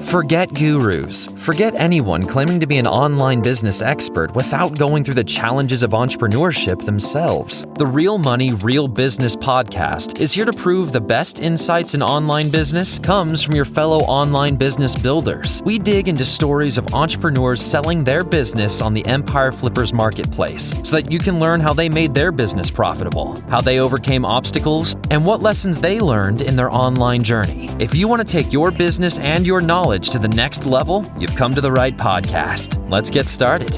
Forget gurus. Forget anyone claiming to be an online business expert without going through the challenges of entrepreneurship themselves. The Real Money, Real Business podcast is here to prove the best insights in online business comes from your fellow online business builders. We dig into stories of entrepreneurs selling their business on the Empire Flippers marketplace so that you can learn how they made their business profitable, how they overcame obstacles, and what lessons they learned in their online journey. If you want to take your business and your knowledge to the next level, you've come to the right podcast. Let's get started.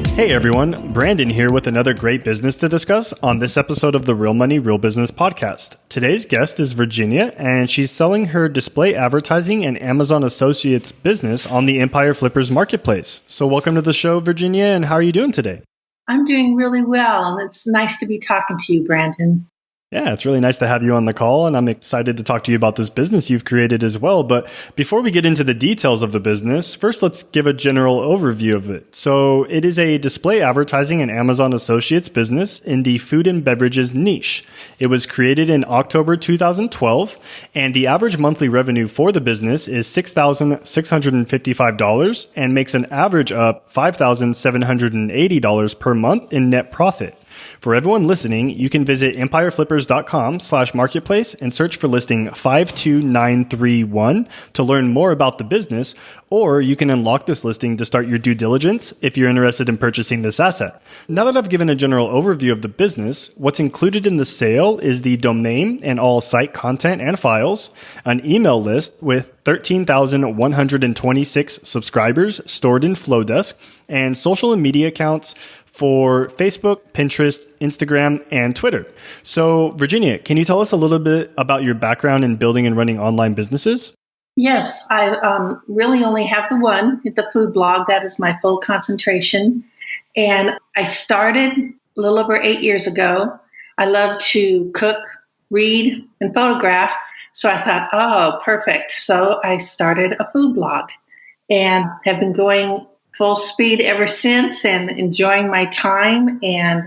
Hey everyone, Brandon here with another great business to discuss on this episode of the Real Money, Real Business podcast. Today's guest is Virginia, and she's selling her display advertising and Amazon Associates business on the Empire Flippers marketplace. So welcome to the show, Virginia, and how are you doing today? I'm doing really well, and it's nice to be talking to you, Brandon. Yeah, it's really nice to have you on the call, and I'm excited to talk to you about this business you've created as well. But before we get into the details of the business, first let's give a general overview of it. So it is a display advertising and Amazon Associates business in the food and beverages niche. It was created in October 2012, and the average monthly revenue for the business is $6,655 and makes an average of $5,780 per month in net profit. For everyone listening, you can visit empireflippers.com/marketplace and search for listing 52931 to learn more about the business, or you can unlock this listing to start your due diligence if you're interested in purchasing this asset. Now that I've given a general overview of the business, what's included in the sale is the domain and all site content and files, an email list with 13,126 subscribers stored in Flowdesk, and social media accounts for Facebook, Pinterest, Instagram, and Twitter. So, Virginia, can you tell us a little bit about your background in building and running online businesses? Yes, I really only have the one, the food blog. That is my full concentration. And I started a little over 8 years ago. I love to cook, read, and photograph. So I thought, oh, perfect. So I started a food blog and have been going full speed ever since and enjoying my time. And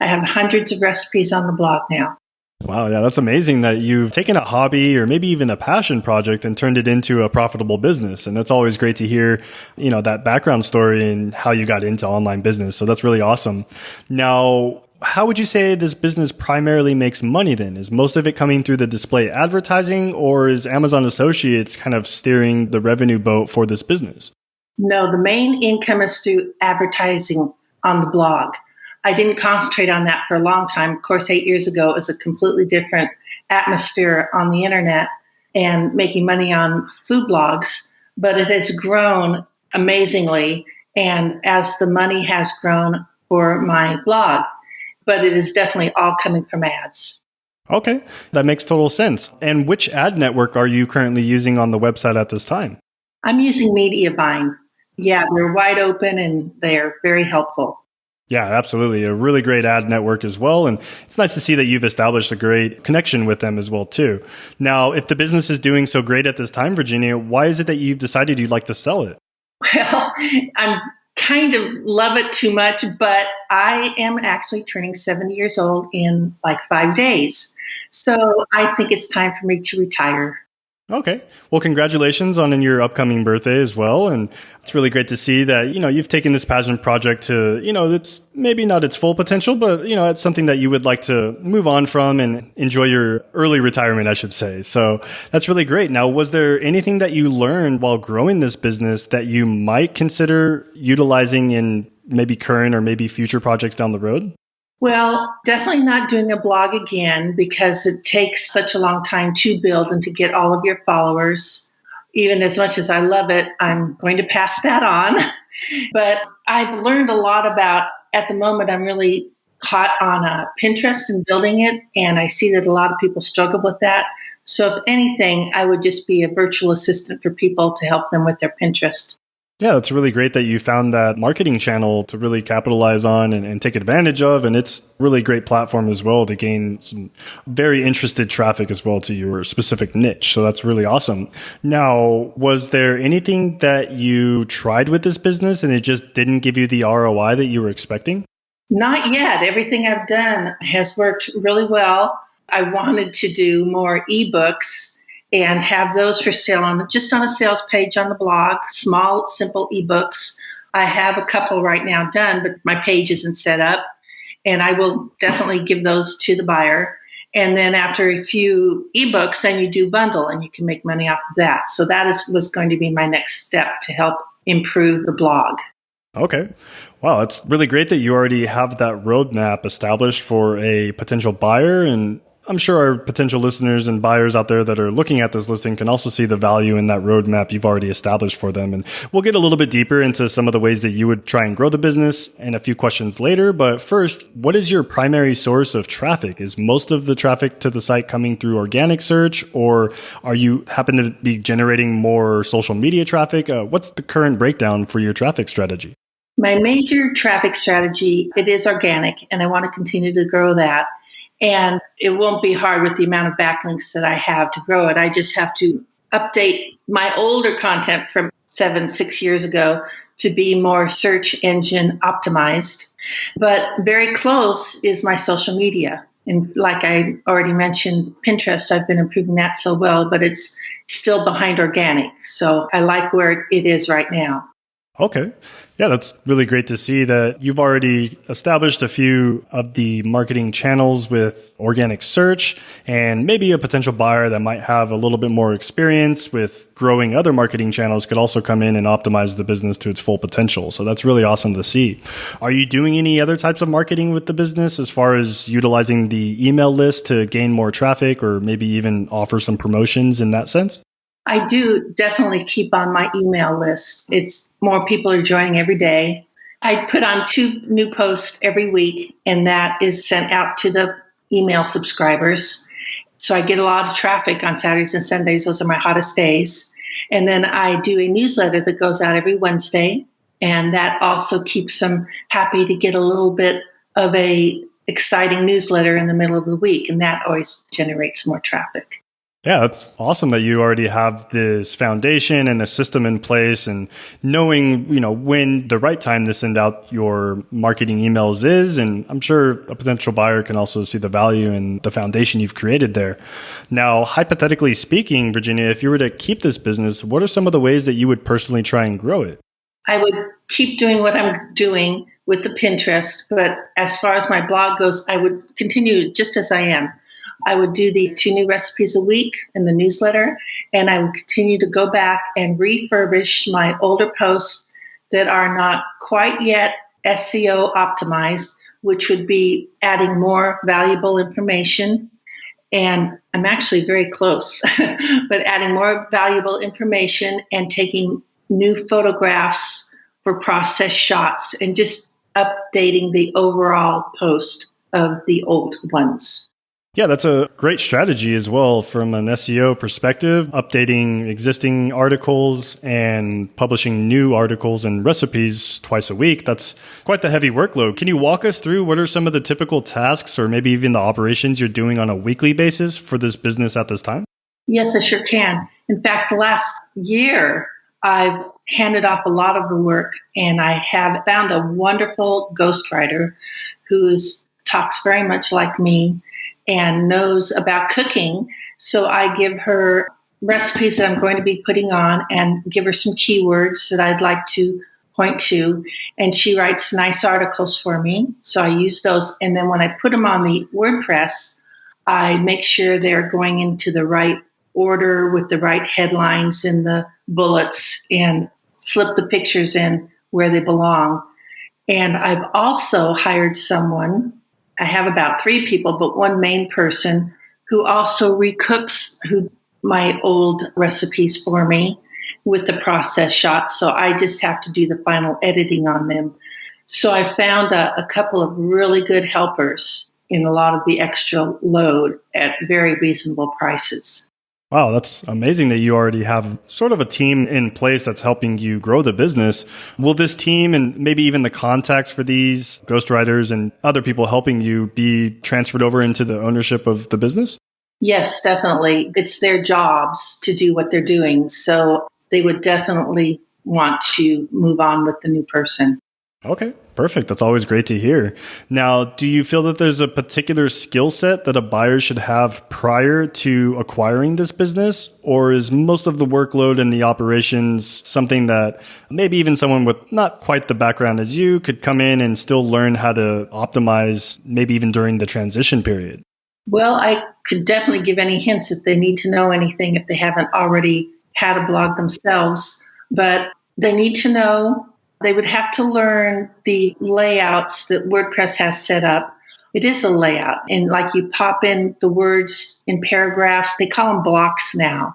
I have hundreds of recipes on the blog now. Wow, yeah, that's amazing that you've taken a hobby or maybe even a passion project and turned it into a profitable business. And that's always great to hear, that background story and how you got into online business. So that's really awesome. Now, how would you say this business primarily makes money then? Is most of it coming through the display advertising, or is Amazon Associates kind of steering the revenue boat for this business? No, the main income is through advertising on the blog. I didn't concentrate on that for a long time. Of course, 8 years ago, it was a completely different atmosphere on the internet and making money on food blogs, but it has grown amazingly. And as the money has grown for my blog, but it is definitely all coming from ads. Okay, that makes total sense. And which ad network are you currently using on the website at this time? I'm using Mediavine. Yeah, they're wide open and they're very helpful. Yeah, absolutely. A really great ad network as well. And it's nice to see that you've established a great connection with them as well, too. Now, if the business is doing so great at this time, Virginia, why is it that you've decided you'd like to sell it? Well, I'm kind of love it too much, but I am actually turning 70 years old in like 5 days. So I think it's time for me to retire. Okay. Well, congratulations on your upcoming birthday as well. And it's really great to see that, you've taken this passion project to, it's maybe not its full potential, but, it's something that you would like to move on from and enjoy your early retirement, I should say. So that's really great. Now, was there anything that you learned while growing this business that you might consider utilizing in maybe current or maybe future projects down the road? Well, definitely not doing a blog again because it takes such a long time to build and to get all of your followers. Even as much as I love it, I'm going to pass that on. But I've learned a lot about, at the moment, I'm really hot on Pinterest and building it. And I see that a lot of people struggle with that. So if anything, I would just be a virtual assistant for people to help them with their Pinterest. Yeah, it's really great that you found that marketing channel to really capitalize on and take advantage of. And it's a really great platform as well to gain some very interested traffic as well to your specific niche. So that's really awesome. Now, was there anything that you tried with this business and it just didn't give you the ROI that you were expecting? Not yet. Everything I've done has worked really well. I wanted to do more ebooks and have those for sale just on a sales page on the blog, small, simple ebooks. I have a couple right now done, but my page isn't set up. And I will definitely give those to the buyer. And then after a few ebooks, then you do bundle and you can make money off of that. So that was going to be my next step to help improve the blog. Okay. Wow, it's really great that you already have that roadmap established for a potential buyer. And I'm sure our potential listeners and buyers out there that are looking at this listing can also see the value in that roadmap you've already established for them. And we'll get a little bit deeper into some of the ways that you would try and grow the business and a few questions later. But first, what is your primary source of traffic? Is most of the traffic to the site coming through organic search, or are you happen to be generating more social media traffic? What's the current breakdown for your traffic strategy? My major traffic strategy, it is organic, and I want to continue to grow that. And it won't be hard with the amount of backlinks that I have to grow it. I just have to update my older content from 6 years ago to be more search engine optimized. But very close is my social media. And like I already mentioned, Pinterest, I've been improving that so well, but it's still behind organic. So I like where it is right now. Okay. Yeah, that's really great to see that you've already established a few of the marketing channels with organic search, and maybe a potential buyer that might have a little bit more experience with growing other marketing channels could also come in and optimize the business to its full potential. So that's really awesome to see. Are you doing any other types of marketing with the business as far as utilizing the email list to gain more traffic, or maybe even offer some promotions in that sense? I do definitely keep on my email list. It's more people are joining every day. I put on 2 new posts every week, and that is sent out to the email subscribers. So I get a lot of traffic on Saturdays and Sundays. Those are my hottest days. And then I do a newsletter that goes out every Wednesday, and that also keeps them happy to get a little bit of a exciting newsletter in the middle of the week, and that always generates more traffic. Yeah, it's awesome that you already have this foundation and a system in place, and knowing, when the right time to send out your marketing emails is. And I'm sure a potential buyer can also see the value in the foundation you've created there. Now, hypothetically speaking, Virginia, if you were to keep this business, what are some of the ways that you would personally try and grow it? I would keep doing what I'm doing with the Pinterest, but as far as my blog goes, I would continue just as I am. I would do the 2 new recipes a week in the newsletter, and I would continue to go back and refurbish my older posts that are not quite yet SEO optimized, which would be adding more valuable information. And I'm actually very close, but adding more valuable information and taking new photographs for process shots and just updating the overall post of the old ones. Yeah, that's a great strategy as well from an SEO perspective, updating existing articles and publishing new articles and recipes twice a week. That's quite the heavy workload. Can you walk us through what are some of the typical tasks or maybe even the operations you're doing on a weekly basis for this business at this time? Yes, I sure can. In fact, the last year, I've handed off a lot of the work, and I have found a wonderful ghostwriter who talks very much like me and knows about cooking. So I give her recipes that I'm going to be putting on and give her some keywords that I'd like to point to. And she writes nice articles for me. So I use those. And then when I put them on the WordPress, I make sure they're going into the right order with the right headlines and the bullets, and slip the pictures in where they belong. And I've also hired someone. I have about 3 people, but one main person who also recooks my old recipes for me with the process shots. So I just have to do the final editing on them. So I found a couple of really good helpers in a lot of the extra load at very reasonable prices. Wow, that's amazing that you already have sort of a team in place that's helping you grow the business. Will this team and maybe even the contacts for these ghostwriters and other people helping you be transferred over into the ownership of the business? Yes, definitely. It's their jobs to do what they're doing. So they would definitely want to move on with the new person. Okay, perfect. That's always great to hear. Now, do you feel that there's a particular skill set that a buyer should have prior to acquiring this business? Or is most of the workload and the operations something that maybe even someone with not quite the background as you could come in and still learn how to optimize, maybe even during the transition period? Well, I could definitely give any hints if they need to know anything, if they haven't already had a blog themselves. But they need to know, they would have to learn the layouts that WordPress has set up. It is a layout. And like you pop in the words in paragraphs, they call them blocks now.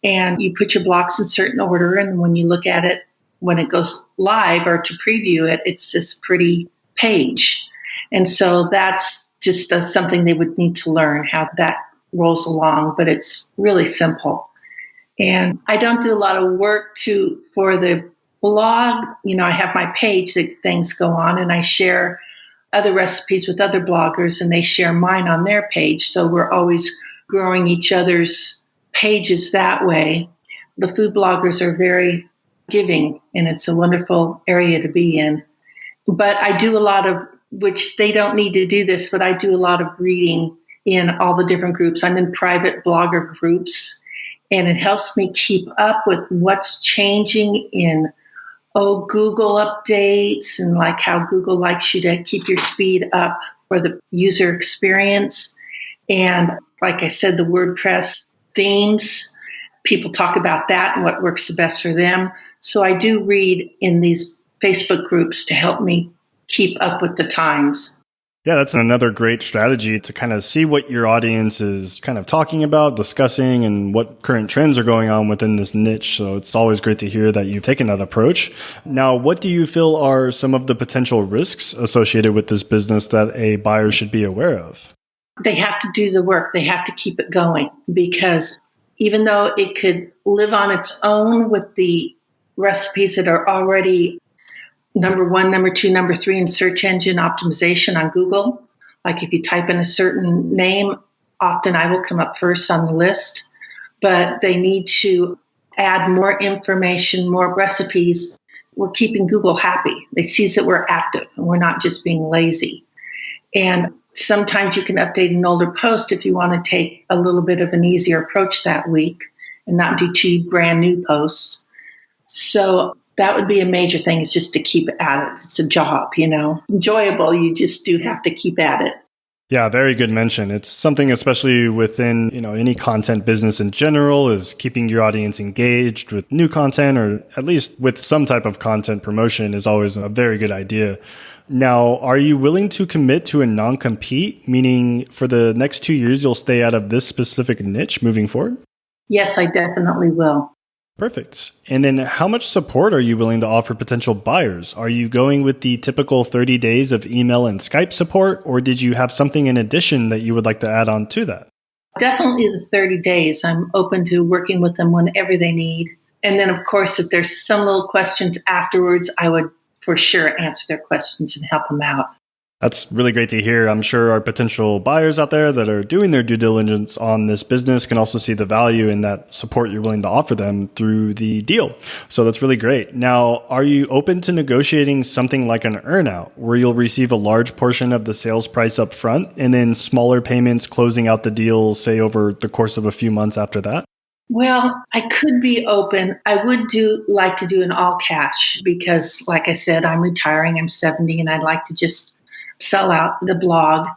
And you put your blocks in certain order. And when you look at it, when it goes live or to preview it, it's this pretty page. And so that's just something they would need to learn how that rolls along, but it's really simple. And I don't do a lot of work for the blog. I have my page that things go on, and I share other recipes with other bloggers, and they share mine on their page. So we're always growing each other's pages that way. The food bloggers are very giving, and it's a wonderful area to be in. But I do a lot of, which they don't need to do this, but I do a lot of reading in all the different groups. I'm in private blogger groups, and it helps me keep up with what's changing in Google updates, and like how Google likes you to keep your speed up for the user experience. And like I said, the WordPress themes, people talk about that and what works the best for them. So I do read in these Facebook groups to help me keep up with the times. Yeah, that's another great strategy to kind of see what your audience is kind of talking about, discussing, and what current trends are going on within this niche. So it's always great to hear that you've taken that approach. Now, what do you feel are some of the potential risks associated with this business that a buyer should be aware of? They have to do the work. They have to keep it going, because even though it could live on its own with the recipes that are already number one, number two, number three in search engine optimization on Google. Like if you type in a certain name, often I will come up first on the list, but they need to add more information, more recipes. We're keeping Google happy. They see that we're active and we're not just being lazy. And sometimes you can update an older post if you want to take a little bit of an easier approach that week and not do 2 brand new posts. So that would be a major thing, is just to keep at it. It's a job, enjoyable. You just do have to keep at it. Yeah, very good mention. It's something, especially within, any content business in general, is keeping your audience engaged with new content, or at least with some type of content promotion, is always a very good idea. Now, are you willing to commit to a non-compete, meaning for the next 2 years, you'll stay out of this specific niche moving forward? Yes, I definitely will. Perfect. And then how much support are you willing to offer potential buyers? Are you going with the typical 30 days of email and Skype support, or did you have something in addition that you would like to add on to that? Definitely the 30 days. I'm open to working with them whenever they need. And then, of course, if there's some little questions afterwards, I would for sure answer their questions and help them out. That's really great to hear. I'm sure our potential buyers out there that are doing their due diligence on this business can also see the value in that support you're willing to offer them through the deal. So that's really great. Now, are you open to negotiating something like an earnout, where you'll receive a large portion of the sales price up front and then smaller payments closing out the deal, say over the course of a few months after that? Well, I could be open. I would like to do an all cash because, like I said, I'm retiring. I'm 70, and I'd like to just sell out the blog.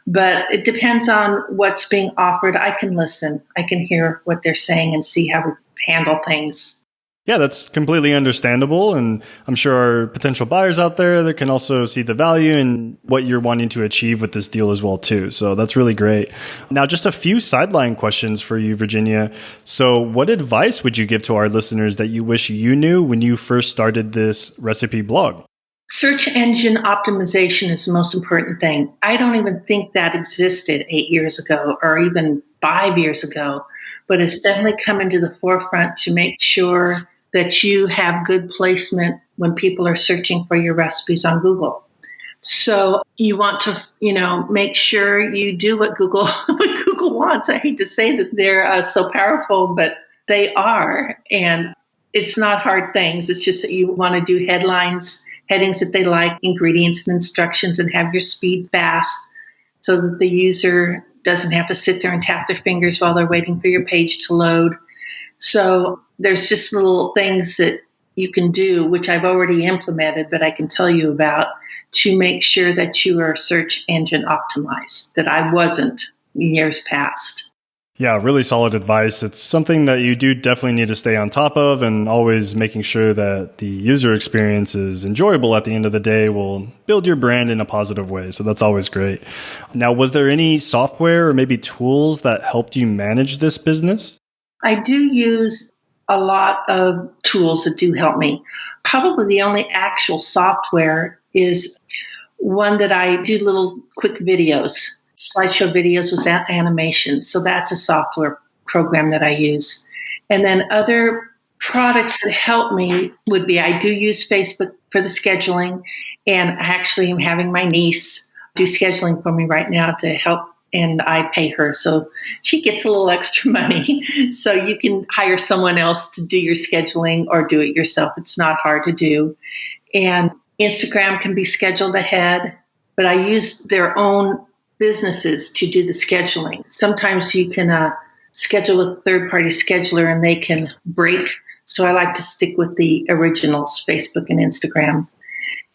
But it depends on what's being offered. I can listen. I can hear what they're saying and see how we handle things. Yeah, that's completely understandable. And I'm sure our potential buyers out there that can also see the value in what you're wanting to achieve with this deal as well, too. So that's really great. Now, just a few sideline questions for you, Virginia. So what advice would you give to our listeners that you wish you knew when you first started this recipe blog? Search engine optimization is the most important thing. I don't even think that existed 8 years ago or even 5 years ago, but it's definitely come into the forefront to make sure that you have good placement when people are searching for your recipes on Google. So you want to, make sure you do what Google wants. I hate to say that they're so powerful, but they are. And It's not hard things. It's just that you want to do headlines, headings that they like, ingredients and instructions, and have your speed fast so that the user doesn't have to sit there and tap their fingers while they're waiting for your page to load. So there's just little things that you can do, which I've already implemented, but I can tell you about, to make sure that you are search engine optimized, that I wasn't in years past. Yeah, really solid advice. It's something that you do definitely need to stay on top of, and always making sure that the user experience is enjoyable at the end of the day will build your brand in a positive way. So that's always great. Now, was there any software or maybe tools that helped you manage this business? I do use a lot of tools that do help me. Probably the only actual software is one that I do little quick videos. Slideshow videos with animation. So that's a software program that I use. And then other products that help me would be, I do use Facebook for the scheduling. And I actually am having my niece do scheduling for me right now to help, and I pay her. So she gets a little extra money. So you can hire someone else to do your scheduling or do it yourself. It's not hard to do. And Instagram can be scheduled ahead, but I use their own businesses to do the scheduling. Sometimes you can schedule a third-party scheduler and they can break. So I like to stick with the originals, Facebook and Instagram.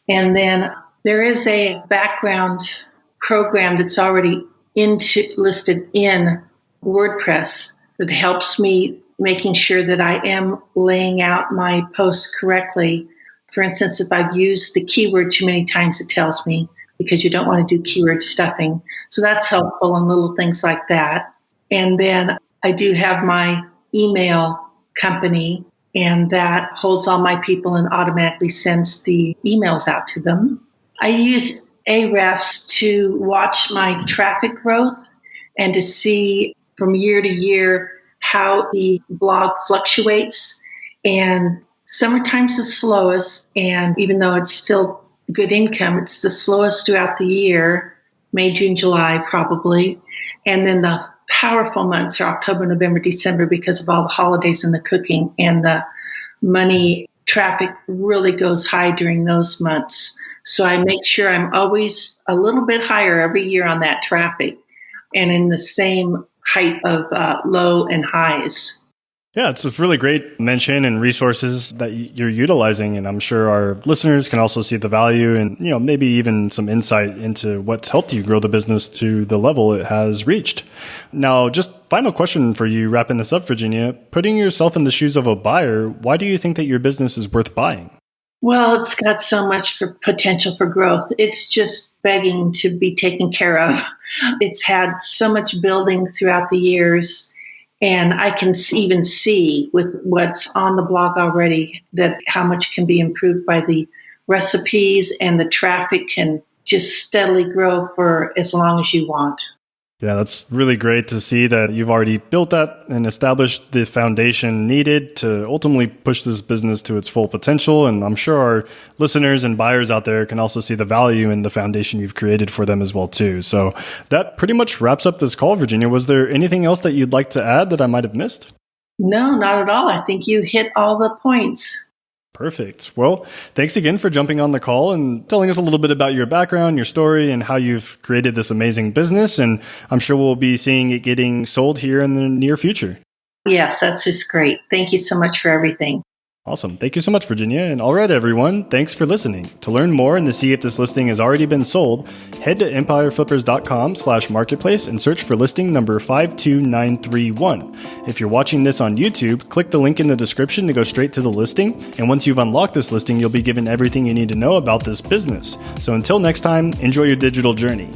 And then there is a background program that's already listed in WordPress that helps me making sure that I am laying out my posts correctly. For instance, if I've used the keyword too many times, it tells me, because you don't want to do keyword stuffing. So that's helpful, and little things like that. And then I do have my email company, and that holds all my people and automatically sends the emails out to them. I use Ahrefs to watch my traffic growth and to see from year to year how the blog fluctuates. And summertime's the slowest, and even though it's still good income, it's the slowest throughout the year, May, June, July, probably. And then the powerful months are October, November, December, because of all the holidays and the cooking, and the money traffic really goes high during those months. So I make sure I'm always a little bit higher every year on that traffic, and in the same height of low and highs. Yeah, it's a really great mention and resources that you're utilizing. And I'm sure our listeners can also see the value and, maybe even some insight into what's helped you grow the business to the level it has reached. Now, just final question for you, wrapping this up, Virginia. Putting yourself in the shoes of a buyer, why do you think that your business is worth buying? Well, it's got so much for potential for growth. It's just begging to be taken care of. It's had so much building throughout the years. And I can even see with what's on the blog already that how much can be improved by the recipes, and the traffic can just steadily grow for as long as you want. Yeah, that's really great to see that you've already built that and established the foundation needed to ultimately push this business to its full potential. And I'm sure our listeners and buyers out there can also see the value in the foundation you've created for them as well, too. So that pretty much wraps up this call, Virginia. Was there anything else that you'd like to add that I might have missed? No, not at all. I think you hit all the points. Perfect. Well, thanks again for jumping on the call and telling us a little bit about your background, your story, and how you've created this amazing business. And I'm sure we'll be seeing it getting sold here in the near future. Yes, that's just great. Thank you so much for everything. Awesome. Thank you so much, Virginia. And all right, everyone, thanks for listening. To learn more and to see if this listing has already been sold, head to empireflippers.com/marketplace and search for listing number 52931. If you're watching this on YouTube, click the link in the description to go straight to the listing. And once you've unlocked this listing, you'll be given everything you need to know about this business. So until next time, enjoy your digital journey.